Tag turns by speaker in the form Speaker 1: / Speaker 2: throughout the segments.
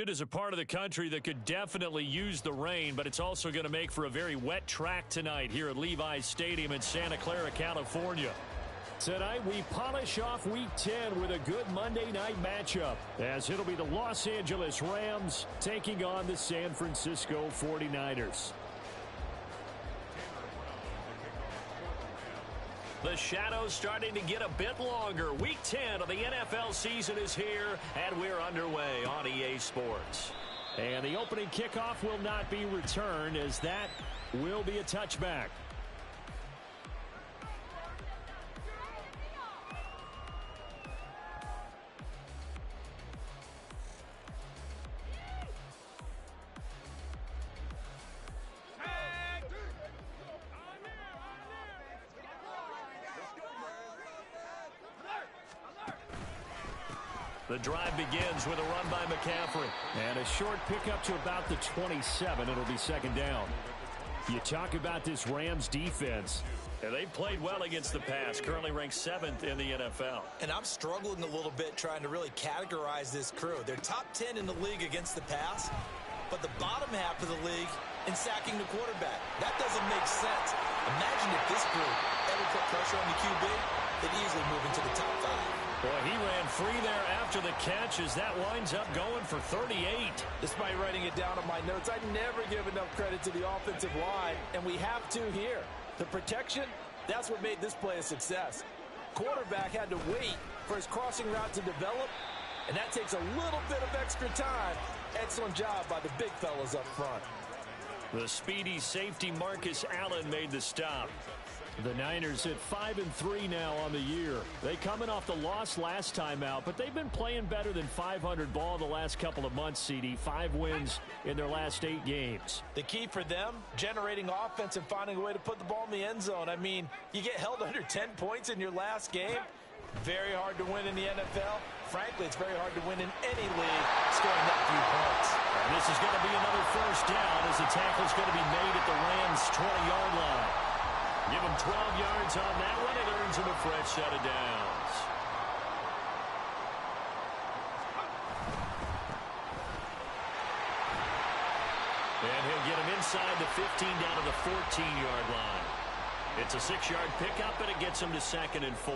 Speaker 1: It is a part of the country that could definitely use the rain, but it's also going to make for a very wet track tonight here at Levi's Stadium in Santa Clara, California. Tonight, we polish off Week 10 with a good Monday night matchup, as it'll be the Los Angeles Rams taking on the San Francisco 49ers. The shadows starting to get a bit longer. Week 10 of the NFL season is here, and we're underway on EA Sports. And the opening kickoff will not be returned, as that will be a touchback. The drive begins with a run by McCaffrey. And a short pickup to about the 27. It'll be second down. You talk about this Rams defense. And they played well against the pass. Currently ranked 7th in the NFL.
Speaker 2: And I'm struggling a little bit trying to really categorize this crew. They're top 10 in the league against the pass, but the bottom half of the league in sacking the quarterback. That doesn't make sense. Imagine if this group ever put pressure on the QB, they'd easily move into the top 5.
Speaker 1: Boy, he ran free there after the catch as that winds up going for 38.
Speaker 3: Despite writing it down on my notes, I never give enough credit to the offensive line, and we have to here. The protection, that's what made this play a success. Quarterback had to wait for his crossing route to develop, and that takes a little bit of extra time. Excellent job by the big fellas up front.
Speaker 1: The speedy safety Marcus Allen made the stop. The Niners at 5-3 now on the year. They coming off the loss last time out, but they've been playing better than 500 ball the last couple of months, CD. 5 wins in their last 8 games.
Speaker 3: The key for them, generating offense and finding a way to put the ball in the end zone. I mean, you get held under 10 points in your last game. Very hard to win in the NFL. Frankly, it's very hard to win in any league scoring that few points.
Speaker 1: And this is going to be another first down as the tackle's going to be made at the Rams' 20-yard line. Give him 12 yards on that one. It earns him a fresh set of downs. And he'll get him inside the 15 down to the 14-yard line. It's a 6-yard pickup, and it gets him to 2nd and 4.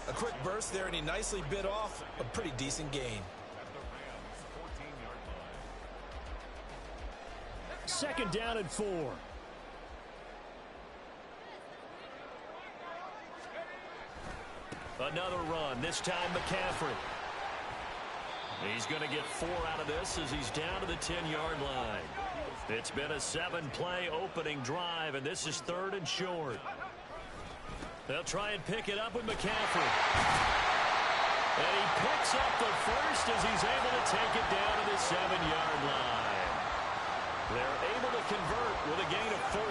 Speaker 2: A quick burst there, and he nicely bit off a pretty decent gain.
Speaker 1: 2nd down and 4. Another run, this time McCaffrey. He's going to get 4 out of this as he's down to the 10-yard line. It's been a 7-play opening drive, and this is 3rd and short. They'll try and pick it up with McCaffrey. And he picks up the first as he's able to take it down to the 7-yard line. They're able to convert with a gain of 4.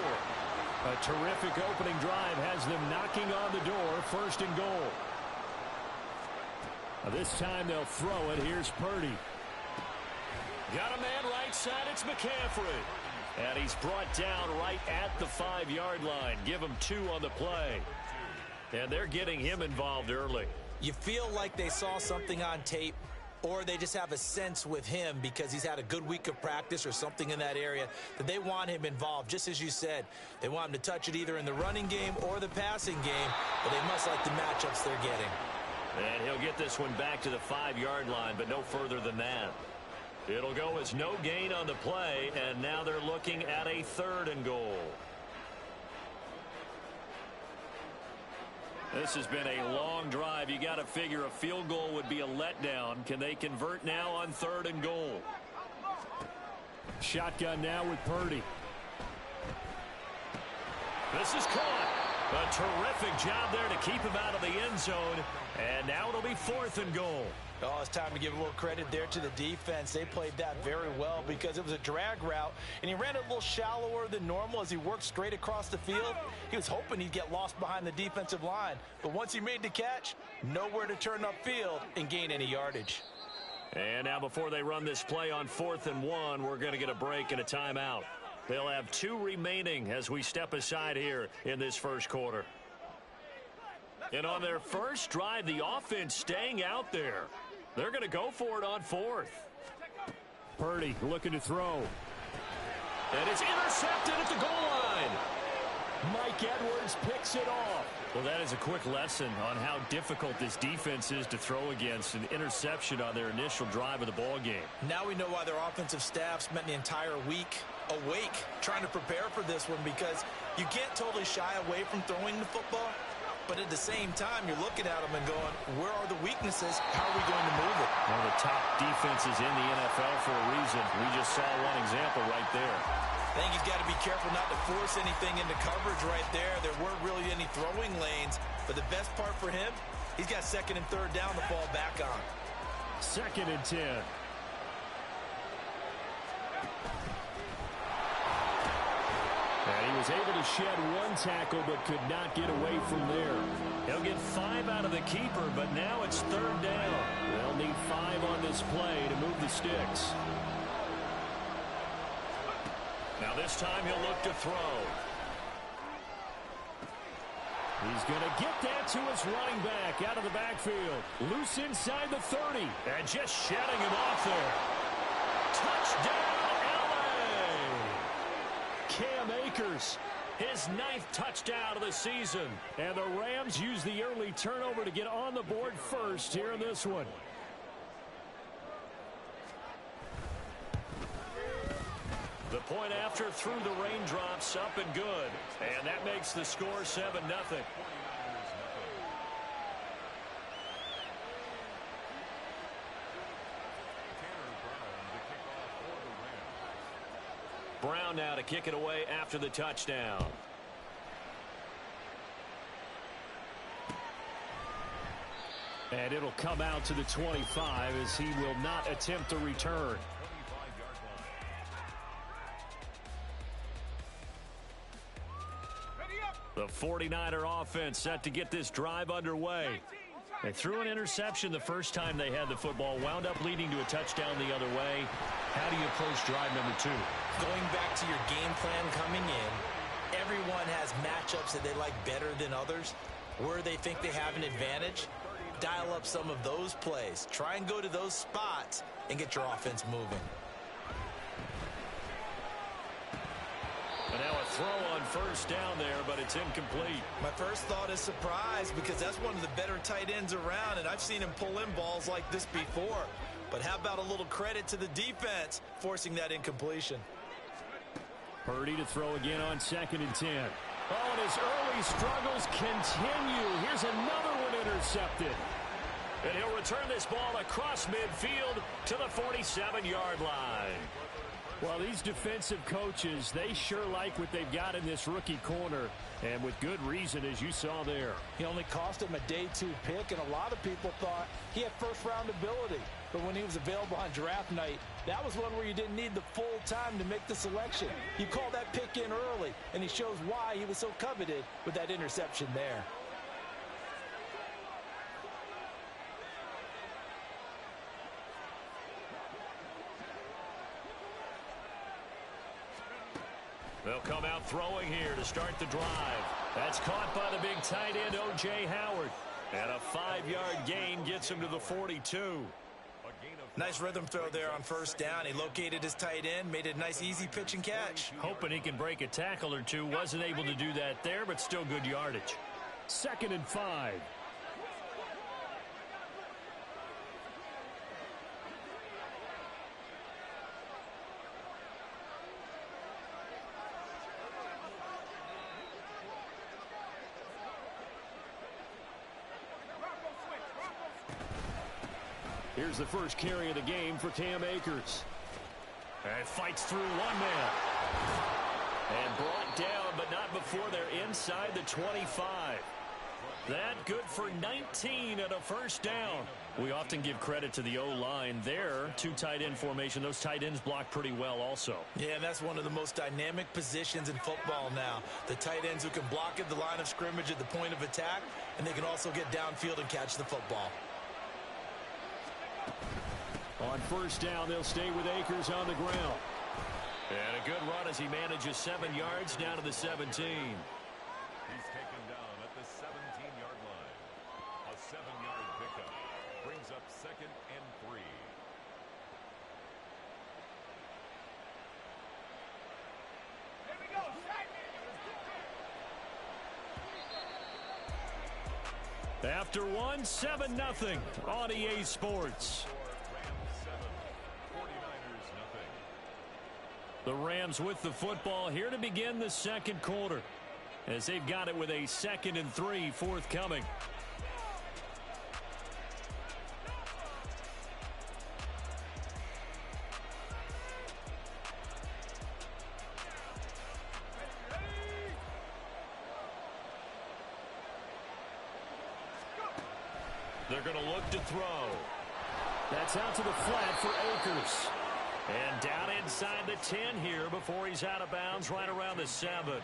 Speaker 1: A terrific opening drive has them knocking on the door, 1st and goal. This time they'll throw it. Here's Purdy. Got a man right side. It's McCaffrey. And he's brought down right at the 5-yard line. Give him 2 on the play. And they're getting him involved early.
Speaker 2: You feel like they saw something on tape, or they just have a sense with him because he's had a good week of practice or something in that area that they want him involved. Just as you said, they want him to touch it either in the running game or the passing game, but they must like the matchups they're getting.
Speaker 1: And he'll get this one back to the 5-yard line, but no further than that. It'll go as no gain on the play, and now they're looking at a 3rd and goal. This has been a long drive. You got to figure a field goal would be a letdown. Can they convert now on 3rd and goal? Shotgun now with Purdy. This is caught. A terrific job there to keep him out of the end zone. And now it'll be 4th and goal.
Speaker 3: Oh, it's time to give a little credit there to the defense. They played that very well because it was a drag route, and he ran it a little shallower than normal as he worked straight across the field. He was hoping he'd get lost behind the defensive line, but once he made the catch, nowhere to turn upfield and gain any yardage.
Speaker 1: And now before they run this play on 4th and 1, we're going to get a break and a timeout. They'll have 2 remaining as we step aside here in this first quarter. And on their first drive, the offense staying out there. They're going to go for it on 4th.
Speaker 4: Purdy looking to throw.
Speaker 1: And it's intercepted at the goal line.
Speaker 4: Mike Edwards picks it off.
Speaker 1: Well, that is a quick lesson on how difficult this defense is to throw against. An interception on their initial drive of the ball game.
Speaker 2: Now we know why their offensive staff spent the entire week awake trying to prepare for this one, because you can't totally shy away from throwing the football. But at the same time, you're looking at them and going, where are the weaknesses? How are we going to move it?
Speaker 1: One of the top defenses in the NFL for a reason. We just saw one example right there.
Speaker 2: I think he's got to be careful not to force anything into coverage right there. There weren't really any throwing lanes. But the best part for him, he's got second and third down to fall back on.
Speaker 4: 2nd and 10.
Speaker 1: And he was able to shed one tackle but could not get away from there. He'll get 5 out of the keeper, but now it's 3rd down. They'll need 5 on this play to move the sticks. Now this time he'll look to throw.
Speaker 4: He's going to get that to his running back out of the backfield. Loose inside the 30.
Speaker 1: And just shedding him off there. Touchdown, LA!
Speaker 4: Cam Akers,
Speaker 1: His 9th touchdown of the season.
Speaker 4: and the Rams use the early turnover to get on the board first here in this one.
Speaker 1: The point after through the raindrops, up and good. And that makes the score 7-0. Brown now to kick it away after the touchdown.
Speaker 4: And it'll come out to the 25 as he will not attempt to return.
Speaker 1: The 49er offense set to get this drive underway. They threw an interception the first time they had the football, wound up leading to a touchdown the other way. How do you approach drive number 2?
Speaker 2: Going back to your game plan coming in, everyone has matchups that they like better than others. Where they think they have an advantage, dial up some of those plays. Try and go to those spots and get your offense moving.
Speaker 1: And now a throw on first down there, but it's incomplete.
Speaker 2: My first thought is surprise, because that's one of the better tight ends around, and I've seen him pull in balls like this before. But how about a little credit to the defense forcing that incompletion?
Speaker 4: Purdy to throw again on 2nd and 10. Oh, and his early struggles continue. Here's another one intercepted.
Speaker 1: And he'll return this ball across midfield to the 47-yard line.
Speaker 4: Well, these defensive coaches, they sure like what they've got in this rookie corner, and with good reason, as you saw there.
Speaker 3: He only cost him a day 2 pick, and a lot of people thought he had first-round ability. But when he was available on draft night, that was one where you didn't need the full time to make the selection. You call that pick in early, and he shows why he was so coveted with that interception there.
Speaker 1: They'll come out throwing here to start the drive. That's caught by the big tight end, O.J. Howard. And a 5-yard gain gets him to the 42.
Speaker 2: Nice rhythm throw there on first down. He located his tight end, made it a nice easy pitch and catch.
Speaker 1: Hoping he can break a tackle or two. Wasn't able to do that there, but still good yardage.
Speaker 4: 2nd and 5. Here's the first carry of the game for Cam Akers.
Speaker 1: And fights through one man. And brought down, but not before they're inside the 25. That good for 19 and a first down. We often give credit to the O-line there. 2 tight end formation. Those tight ends block pretty well also.
Speaker 2: Yeah, and that's one of the most dynamic positions in football now. The tight ends who can block at the line of scrimmage at the point of attack, and they can also get downfield and catch the football.
Speaker 4: On first down, they'll stay with Akers on the ground.
Speaker 1: And a good run as he manages 7 yards down to the 17.
Speaker 5: He's taken down at the 17-yard line. A 7-yard pickup brings up 2nd and 3.
Speaker 4: After one, 7-0 on EA Sports. The Rams with the football here to begin the second quarter, as they've got it with a 2nd and 3 forthcoming.
Speaker 1: They're going to look to throw.
Speaker 4: That's out to the flat for Akers.
Speaker 1: And down inside the 10 here before he's out of bounds, right around the 7.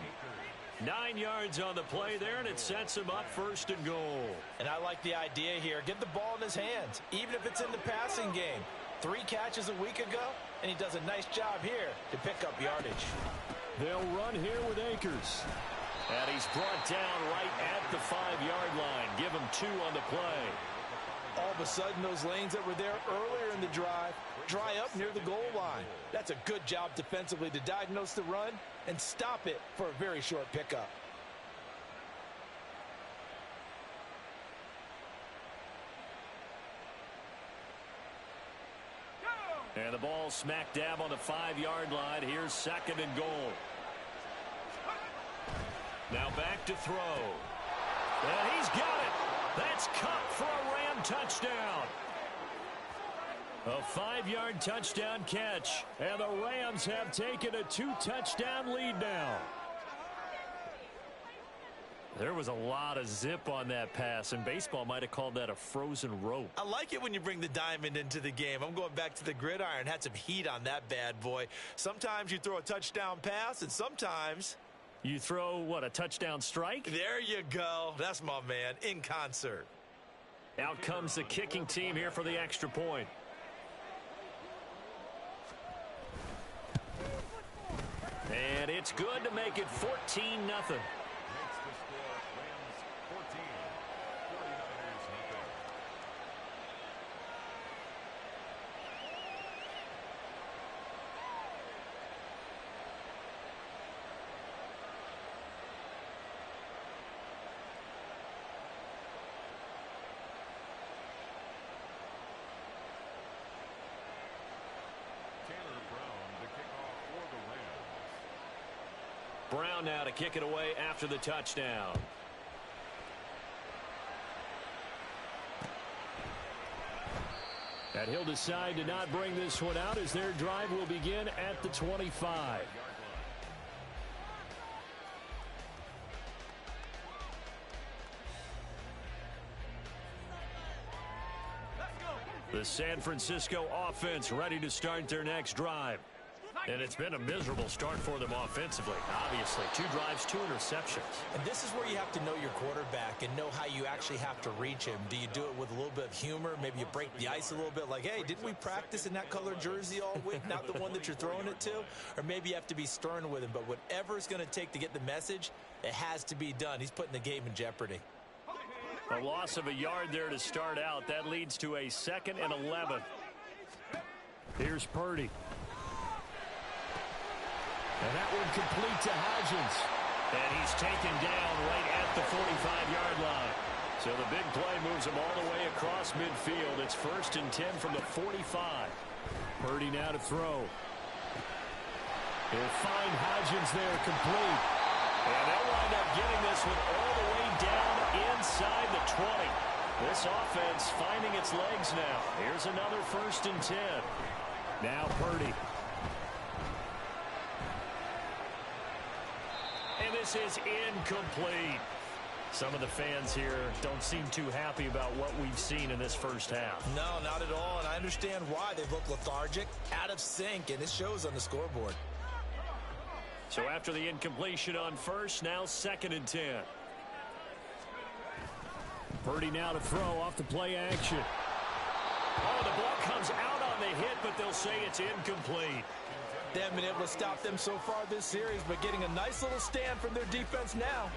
Speaker 1: 9 yards on the play there, and it sets him up 1st and goal.
Speaker 3: And I like the idea here. Get the ball in his hands, even if it's in the passing game. 3 catches a week ago, and he does a nice job here to pick up yardage.
Speaker 4: They'll run here with Akers.
Speaker 1: And he's brought down right at the 5-yard line. Give him 2 on the play.
Speaker 3: All of a sudden, those lanes that were there earlier in the drive dry up near the goal line. That's a good job defensively to diagnose the run and stop it for a very short pickup.
Speaker 1: And the ball smack dab on the 5-yard line. Here's 2nd and goal. Now back to throw. And he's got it. That's caught for a Ram touchdown. A 5-yard touchdown catch. And the Rams have taken a 2-touchdown lead now. There was a lot of zip on that pass, and baseball might have called that a frozen rope.
Speaker 2: I like it when you bring the diamond into the game. I'm going back to the gridiron. Had some heat on that bad boy. Sometimes you throw a touchdown pass, and sometimes
Speaker 1: you throw, what, a touchdown strike?
Speaker 2: There you go. That's my man, in concert.
Speaker 1: Out comes the kicking team here for the extra point. And it's good to make it 14-0. Brown now to kick it away after the touchdown.
Speaker 4: And he'll decide to not bring this one out as their drive will begin at the 25.
Speaker 1: The San Francisco offense ready to start their next drive. And it's been a miserable start for them offensively. Obviously, 2 drives, 2 interceptions.
Speaker 2: And this is where you have to know your quarterback and know how you actually have to reach him. Do you do it with a little bit of humor? Maybe you break the ice a little bit like, hey, didn't we practice in that color jersey all week? Not the one that you're throwing it to? Or maybe you have to be stern with him. But whatever it's going to take to get the message, it has to be done. He's putting the game in jeopardy.
Speaker 1: A loss of a yard there to start out. That leads to a 2nd and 11.
Speaker 4: Here's Purdy.
Speaker 1: And that one complete to Hodgins. And he's taken down right at the 45-yard line. So the big play moves him all the way across midfield. It's 1st and 10 from the 45.
Speaker 4: Purdy now to throw. He'll find Hodgins there complete.
Speaker 1: And they'll wind up getting this one all the way down inside the 20. This offense finding its legs now. Here's another 1st and 10.
Speaker 4: Now Purdy.
Speaker 1: And this is incomplete. Some of the fans here don't seem too happy about what we've seen in this first half.
Speaker 2: No, not at all, and I understand why. They look lethargic, out of sync, and it shows on the scoreboard.
Speaker 1: So after the incompletion on 1st, now 2nd and 10.
Speaker 4: Purdy now to throw off the play action.
Speaker 1: Oh, the ball comes out on the hit, but they'll say it's incomplete.
Speaker 3: They haven't been able to stop them so far this series, but getting a nice little stand from their defense now.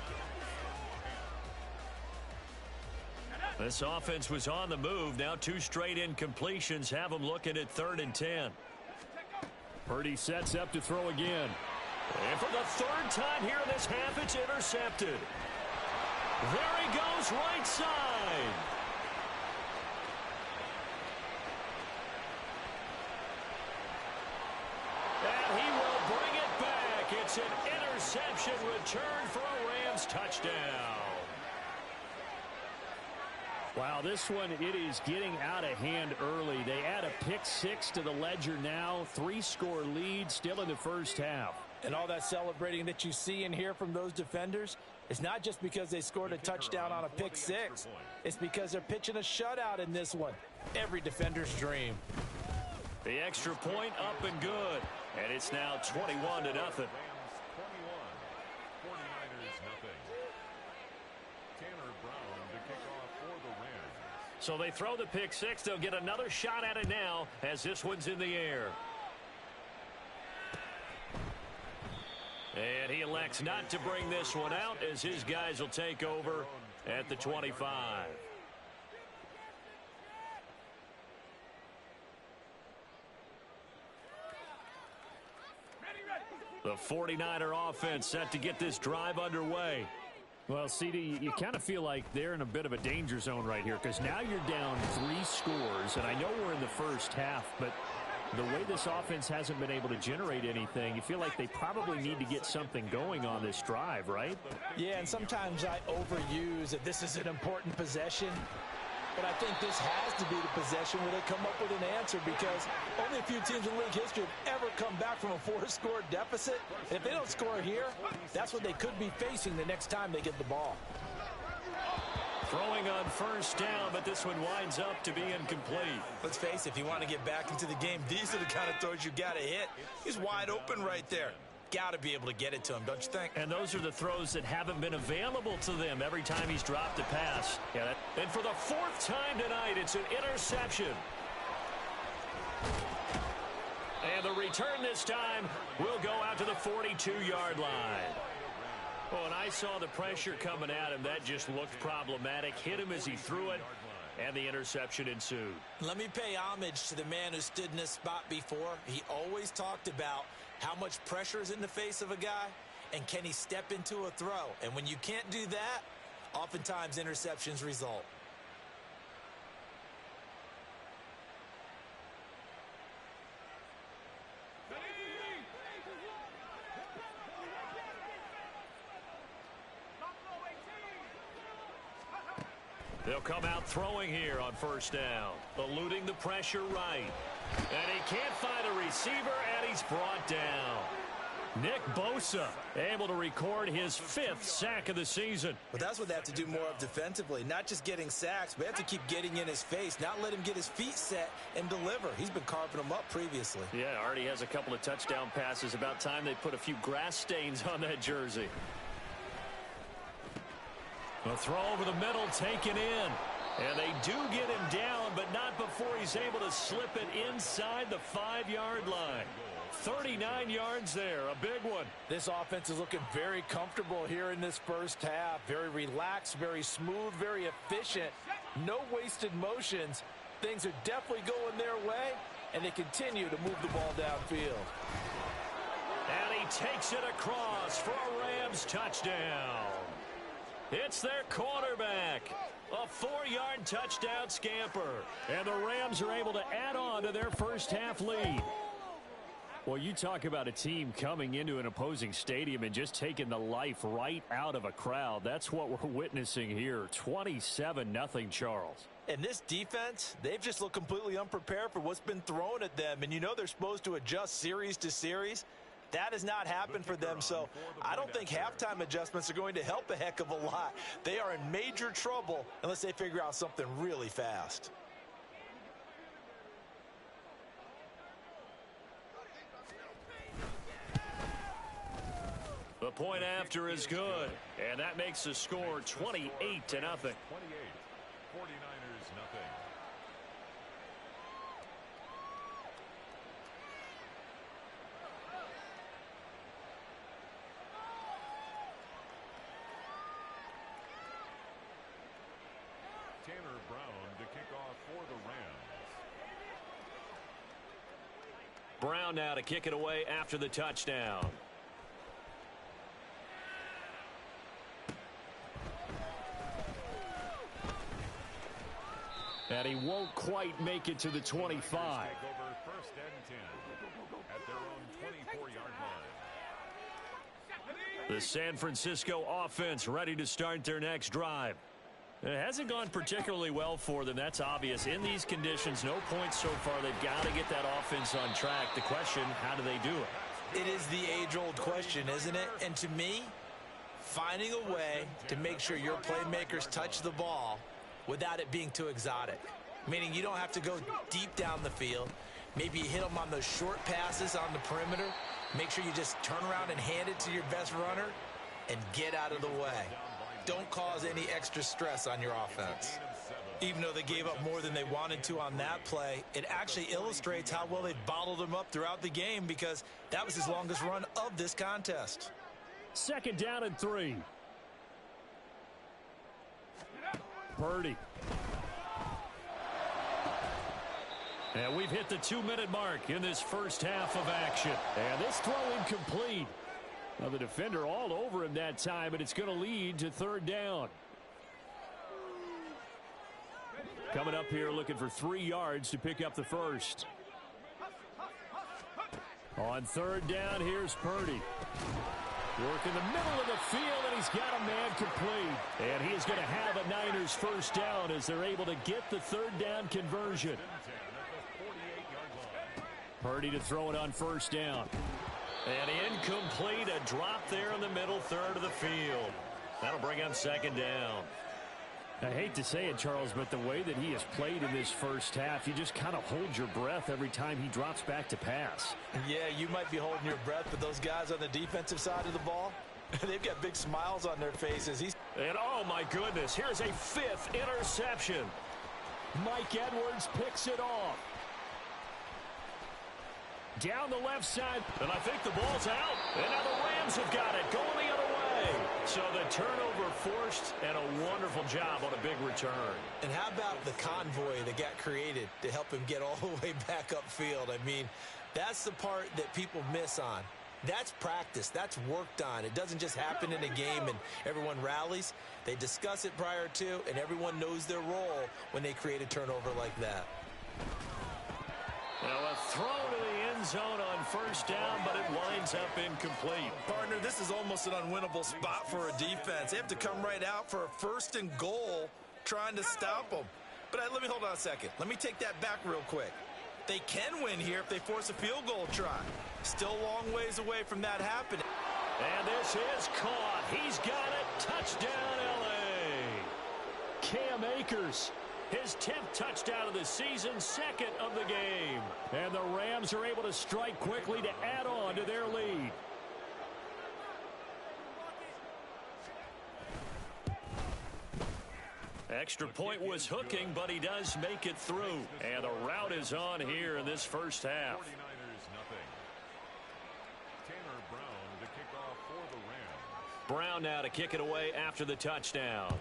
Speaker 1: This offense was on the move. Now 2 straight incompletions have them looking at 3rd and 10.
Speaker 4: Purdy sets up to throw again.
Speaker 1: And for the 3rd time here in this half, it's intercepted. There he goes, right side. And he will bring it back. It's an interception return for a Rams touchdown.
Speaker 4: Wow, this one, it is getting out of hand early. They add a pick-6 to the ledger now. 3-score lead still in the first half.
Speaker 3: And all that celebrating that you see and hear from those defenders, it's not just because they scored a touchdown on a pick-6. It's because they're pitching a shutout in this one. Every defender's dream.
Speaker 1: The extra point up and good. And it's now 21-0.
Speaker 5: Rams 21, 49ers nothing. Tanner Brown to kick off for the Rams.
Speaker 1: So they throw the pick-6. They'll get another shot at it now as this one's in the air. And he elects not to bring this one out as his guys will take over at the 25. The 49er offense set to get this drive underway.
Speaker 4: Well, CD, you kind of feel like they're in a bit of a danger zone right here because now you're down 3 scores, and I know we're in the first half, but the way this offense hasn't been able to generate anything, you feel like they probably need to get something going on this drive, right?
Speaker 3: Yeah, and sometimes I overuse that this is an important possession. But I think this has to be the possession where they come up with an answer because only a few teams in league history have ever come back from a 4-score deficit. And if they don't score here, that's what they could be facing the next time they get the ball.
Speaker 1: Throwing on first down, but this one winds up to be incomplete.
Speaker 2: Let's face it, if you want to get back into the game, these are the kind of throws you got to hit. He's wide open right there. Got to be able to get it to him, don't you think?
Speaker 1: And those are the throws that haven't been available to them every time he's dropped a pass. And for the 4th time tonight, it's an interception. And the return this time will go out to the 42-yard line. Oh, and I saw the pressure coming at him. That just looked problematic. Hit him as he threw it, and the interception ensued.
Speaker 2: Let me pay homage to the man who stood in this spot before. He always talked about how much pressure is in the face of a guy, and can he step into a throw? And when you can't do that, oftentimes interceptions result.
Speaker 1: They'll come out throwing here on first down, eluding the pressure right. And he can't find a receiver, and he's brought down. Nick Bosa able to record his 5th sack of the season.
Speaker 2: But that's what they have to do more of defensively, not just getting sacks, but they have to keep getting in his face, not let him get his feet set and deliver. He's been carving them up previously.
Speaker 1: Yeah, already has a couple of touchdown passes. About time they put a few grass stains on that jersey. A throw over the middle taken in. And they do get him down, but not before he's able to slip it inside the 5-yard line. 39 yards there, a big one.
Speaker 3: This offense is looking very comfortable here in this first half. Very relaxed, very smooth, very efficient. No wasted motions. Things are definitely going their way, and they continue to move the ball downfield.
Speaker 1: And he takes it across for a Rams touchdown. It's their quarterback. A 4-yard touchdown scamper. And the Rams are able to add on to their first half lead.
Speaker 4: Well, you talk about a team coming into an opposing stadium and just taking the life right out of a crowd. That's what we're witnessing here. 27-0 Charles.
Speaker 3: And this defense, they've just looked completely unprepared for what's been thrown at them. And you know they're supposed to adjust series to series. That has not happened for them, so I don't think halftime adjustments are going to help a heck of a lot. They are in major trouble unless they figure out something really fast.
Speaker 1: The point after is good, and that makes the score 28-0.
Speaker 5: 28. 49ers nothing. Tanner Brown to kick off for the Rams.
Speaker 1: Brown now to kick it away after the touchdown.
Speaker 4: And he won't quite make it to the 25.
Speaker 5: Take over first and 10 at their own 24-yard line.
Speaker 1: The San Francisco offense ready to start their next drive. It hasn't gone particularly well for them. That's obvious. In these conditions, no points so far. They've got to get that offense on track. The question, how do they do it?
Speaker 2: It is the age-old question, isn't it? And to me, finding a way to make sure your playmakers touch the ball without it being too exotic. Meaning you don't have to go deep down the field. Maybe you hit them on those short passes on the perimeter. Make sure you just turn around and hand it to your best runner and get out of the way. Don't cause any extra stress on your offense. Even though they gave up more than they wanted to on that play, it actually illustrates how well they bottled them up throughout the game because that was his longest run of this contest.
Speaker 4: 2nd down and 3. Purdy. And we've hit the 2-minute mark in this first half of action. And this throw incomplete. Now the defender all over him that time, and it's going to lead to 3rd down. Coming up here looking for 3 yards to pick up the first. On 3rd down, here's Purdy. Work in the middle of the field, and he's got a man complete. And he is going to have a Niners first down as they're able to get the 3rd down conversion. Purdy to throw it on 1st down.
Speaker 1: And incomplete, a drop there in the middle third of the field. That'll bring up 2nd down.
Speaker 4: I hate to say it, Charles, but the way that he has played in this first half, you just kind of hold your breath every time he drops back to pass.
Speaker 2: Yeah, you might be holding your breath, but those guys on the defensive side of the ball, they've got big smiles on their faces.
Speaker 1: And oh my goodness, here's a 5th interception.
Speaker 4: Mike Edwards picks it off. Down the left side.
Speaker 1: And I think the ball's out. And now the Rams have got it going the other way. So the turnover forced, and a wonderful job on a big return.
Speaker 2: And how about the convoy that got created to help him get all the way back upfield? I mean, that's the part that people miss on. That's practice. That's worked on. It doesn't just happen in a game and everyone rallies. They discuss it prior to, and everyone knows their role when they create a turnover like that.
Speaker 1: Now a throw to the end zone on 1st down, but it winds up incomplete.
Speaker 2: Partner, this is almost an unwinnable spot for a defense. They have to come right out for a 1st and goal trying to stop them. But let me hold on a second. Let me take that back real quick. They can win here if they force a field goal try. Still a long ways away from that happening.
Speaker 1: And this is caught. He's got it. Touchdown, L.A.
Speaker 4: Cam Akers.
Speaker 1: His 10th touchdown of the season, 2nd of the game.
Speaker 4: And the Rams are able to strike quickly to add on to their lead.
Speaker 1: Extra point was hooking, but he does make it through. And the route is on here in this first half.
Speaker 5: 49ers nothing. Tanner Brown to kick off for the Rams.
Speaker 1: Brown now to kick it away after the touchdown.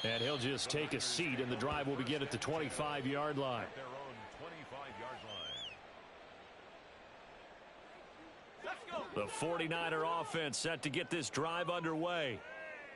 Speaker 4: And he'll just take a seat, and the drive will begin at the 25-yard line.
Speaker 5: Their own 25-yard line.
Speaker 1: The 49er offense set to get this drive underway.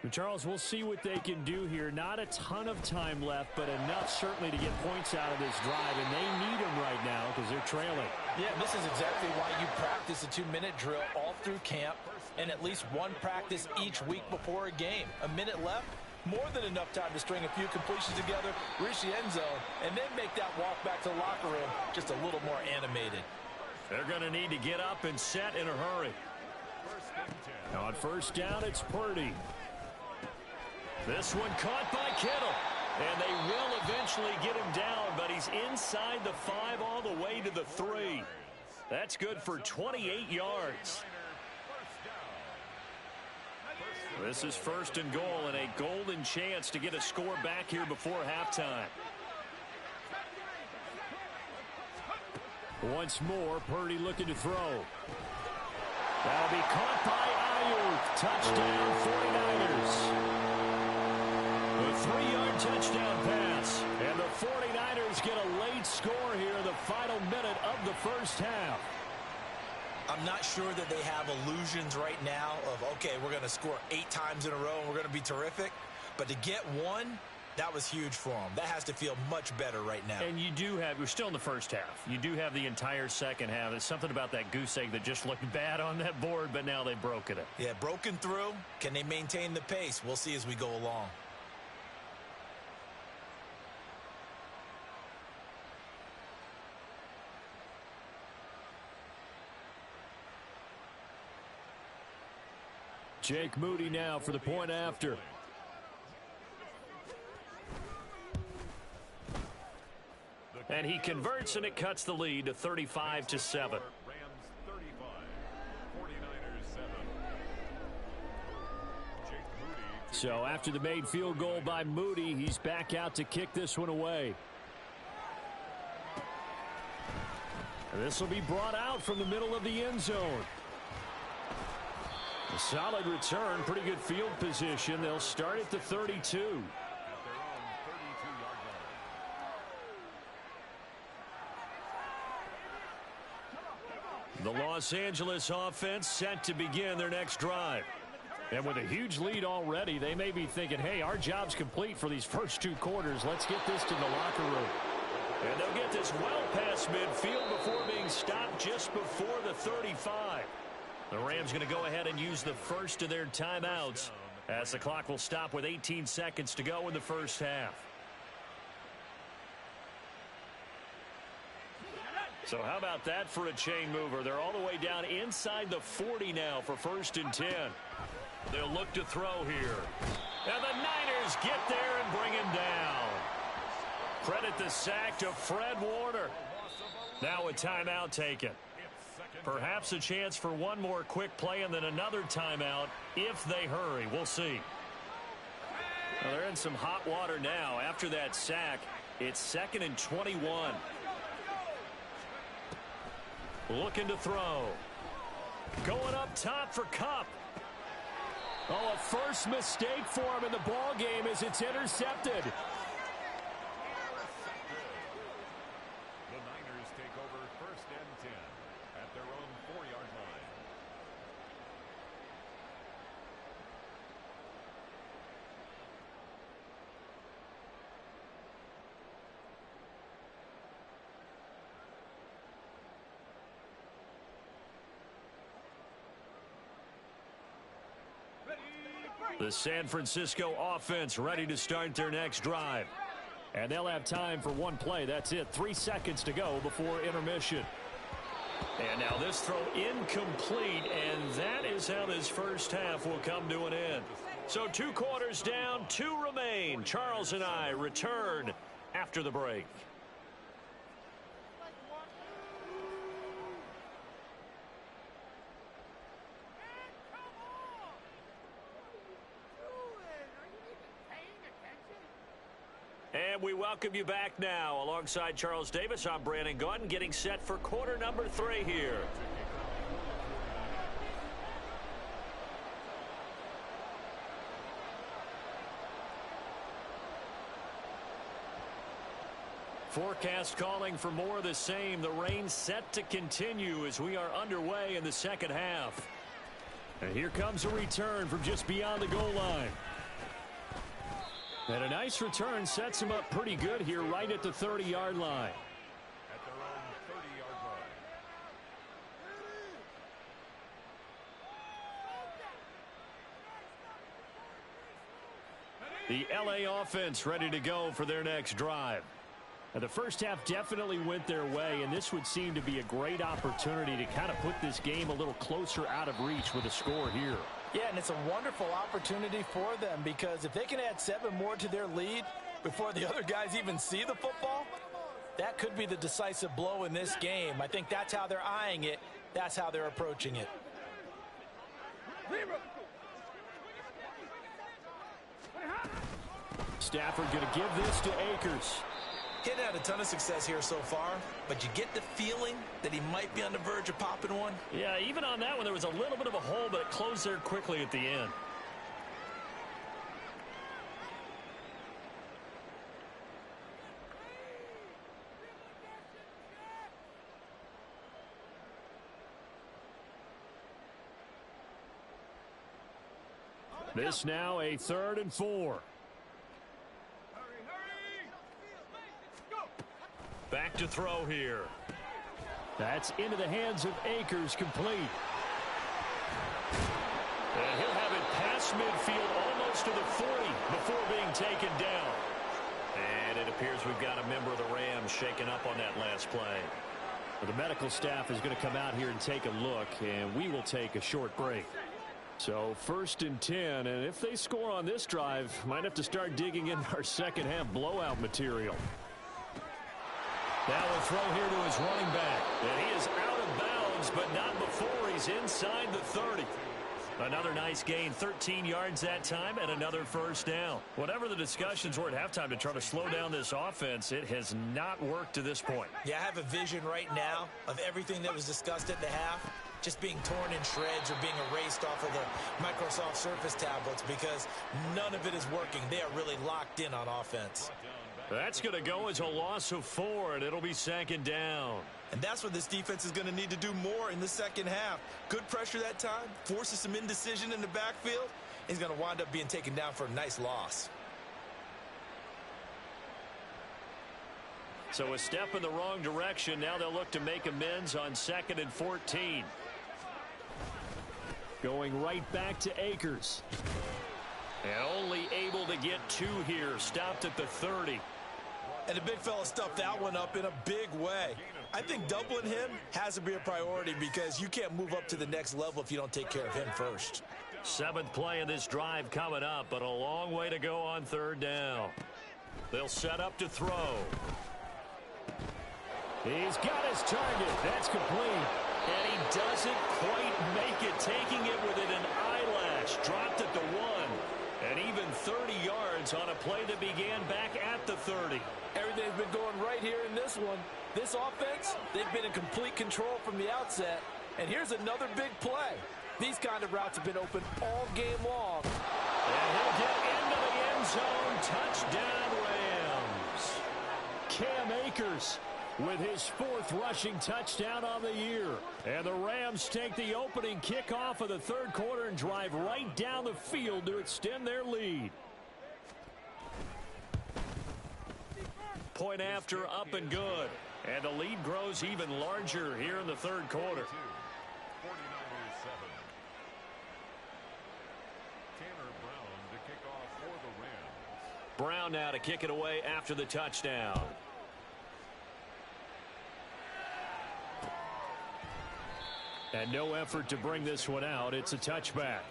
Speaker 4: And Charles, we'll see what they can do here. Not a ton of time left, but enough certainly to get points out of this drive, and they need them right now because they're trailing.
Speaker 3: Yeah, this is exactly why you practice a 2-minute drill all through camp and at least one practice each week before a game. A minute left. More than enough time to string a few completions together, reach the end zone, and then make that walk back to the locker room just a little more animated.
Speaker 1: They're going to need to get up and set in a hurry.
Speaker 4: On 1st down, it's Purdy.
Speaker 1: This one caught by Kittle. And they will eventually get him down, but he's inside the 5 all the way to the 3. That's good for 28 yards. This is 1st and goal and a golden chance to get a score back here before halftime.
Speaker 4: Once more, Purdy looking to throw. That'll be caught by Ayuk. Touchdown, 49ers. A 3-yard touchdown pass. And the 49ers get a late score here in the final minute of the first half.
Speaker 2: I'm not sure that they have illusions right now of, okay, we're going to score 8 times in a row and we're going to be terrific. But to get one, that was huge for them. That has to feel much better right now.
Speaker 4: And you do have, we're still in the first half. You do have the entire second half. There's something about that goose egg that just looked bad on that board, but now they've broken it.
Speaker 2: Yeah, broken through. Can they maintain the pace? We'll see as we go along.
Speaker 4: Jake Moody now for the point after. And he converts, and it cuts the lead to 35-7.
Speaker 5: Rams 35, 49ers 7. Jake Moody.
Speaker 4: So after the made field goal by Moody, he's back out to kick this one away. This will be brought out from the middle of the end zone. A solid return, pretty good field position. They'll start at the 32.
Speaker 5: At their own 32-yard line.
Speaker 1: The Los Angeles offense set to begin their next drive.
Speaker 4: And with a huge lead already, they may be thinking, hey, our job's complete for these first 2 quarters. Let's get this to the locker room.
Speaker 1: And they'll get this well past midfield before being stopped just before the 35. The Rams going to go ahead and use the first of their timeouts as the clock will stop with 18 seconds to go in the first half. So how about that for a chain mover? They're all the way down inside the 40 now for 1st and 10. They'll look to throw here. And the Niners get there and bring him down. Credit the sack to Fred Warner. Now a timeout taken. Perhaps a chance for one more quick play and then another timeout if they hurry. We'll see. Well, they're in some hot water now. After that sack, it's 2nd and 21. Looking to throw. Going up top for Kupp.
Speaker 4: Oh, a first mistake for him in the ball game as it's intercepted.
Speaker 5: The Niners take over 1st and 10 at their own 4-yard line.
Speaker 1: The San Francisco offense ready to start their next drive.
Speaker 4: And they'll have time for one play. That's it. 3 seconds to go before intermission.
Speaker 1: And now this throw incomplete, and that is how this first half will come to an end. So 2 quarters down, 2 remain. Charles and I return after the break. And we welcome you back now. Alongside Charles Davis, I'm Brandon Gunn, getting set for quarter number 3 here. Forecast calling for more of the same. The rain set to continue as we are underway in the second half.
Speaker 4: And here comes a return from just beyond the goal line. And a nice return sets him up pretty good here right at the 30-yard line.
Speaker 5: At their own 30-yard line.
Speaker 1: The LA offense ready to go for their next drive.
Speaker 4: And the first half definitely went their way, and this would seem to be a great opportunity to kind of put this game a little closer out of reach with a score here.
Speaker 3: Yeah, and it's a wonderful opportunity for them because if they can add 7 more to their lead before the other guys even see the football, that could be the decisive blow in this game. I think that's how they're eyeing it. That's how they're approaching it.
Speaker 4: Stafford going to give this to Akers.
Speaker 2: He's had a ton of success here so far, but you get the feeling that he might be on the verge of popping one.
Speaker 1: Yeah, even on that one, there was a little bit of a hole, but it closed there quickly at the end.
Speaker 4: This now a 3rd and 4.
Speaker 1: Back to throw here.
Speaker 4: That's into the hands of Akers, complete.
Speaker 1: And he'll have it past midfield almost to the 40 before being taken down. And it appears we've got a member of the Rams shaken up on that last play.
Speaker 4: The medical staff is going to come out here and take a look, and we will take a short break. So 1st and 10, and if they score on this drive, might have to start digging in our second half blowout material.
Speaker 1: Now a throw here to his running back. And he is out of bounds, but not before he's inside the 30. Another nice gain, 13 yards that time, and another first down. Whatever the discussions were at halftime to try to slow down this offense, it has not worked to this point.
Speaker 2: Yeah, I have a vision right now of everything that was discussed at the half just being torn in shreds or being erased off of the Microsoft Surface tablets because none of it is working. They are really locked in on offense.
Speaker 1: That's going to go as a loss of 4, and it'll be 2nd down.
Speaker 2: And that's what this defense is going to need to do more in the second half. Good pressure that time, forces some indecision in the backfield. He's going to wind up being taken down for a nice loss.
Speaker 1: So a step in the wrong direction. Now they'll look to make amends on 2nd and 14.
Speaker 4: Going right back to Akers.
Speaker 1: And only able to get 2 here. Stopped at the 30.
Speaker 2: And the big fella stuffed that one up in a big way. I think doubling him has to be a priority because you can't move up to the next level if you don't take care of him first.
Speaker 1: 7th play of this drive coming up, but a long way to go on 3rd down. They'll set up to throw.
Speaker 4: He's got his target. That's complete.
Speaker 1: And he doesn't quite make it, taking it within an eyelash. Dropped at the 1. And even 30 yards on a play that began back at the 30.
Speaker 3: Everything's been going right here in this one. This offense, they've been in complete control from the outset. And here's another big play. These kind of routes have been open all game long.
Speaker 1: And he'll get into the end zone. Touchdown, Rams.
Speaker 4: Cam Akers with his 4th rushing touchdown on the year. And the Rams take the opening kickoff of the 3rd quarter and drive right down the field to extend their lead.
Speaker 1: Point after, up and good. And the lead grows even larger here in the 3rd quarter.
Speaker 5: 49-7. Tanner Brown to kick off for the Rams.
Speaker 1: Brown now to kick it away after the touchdown.
Speaker 4: And no effort to bring this one out. It's a touchback.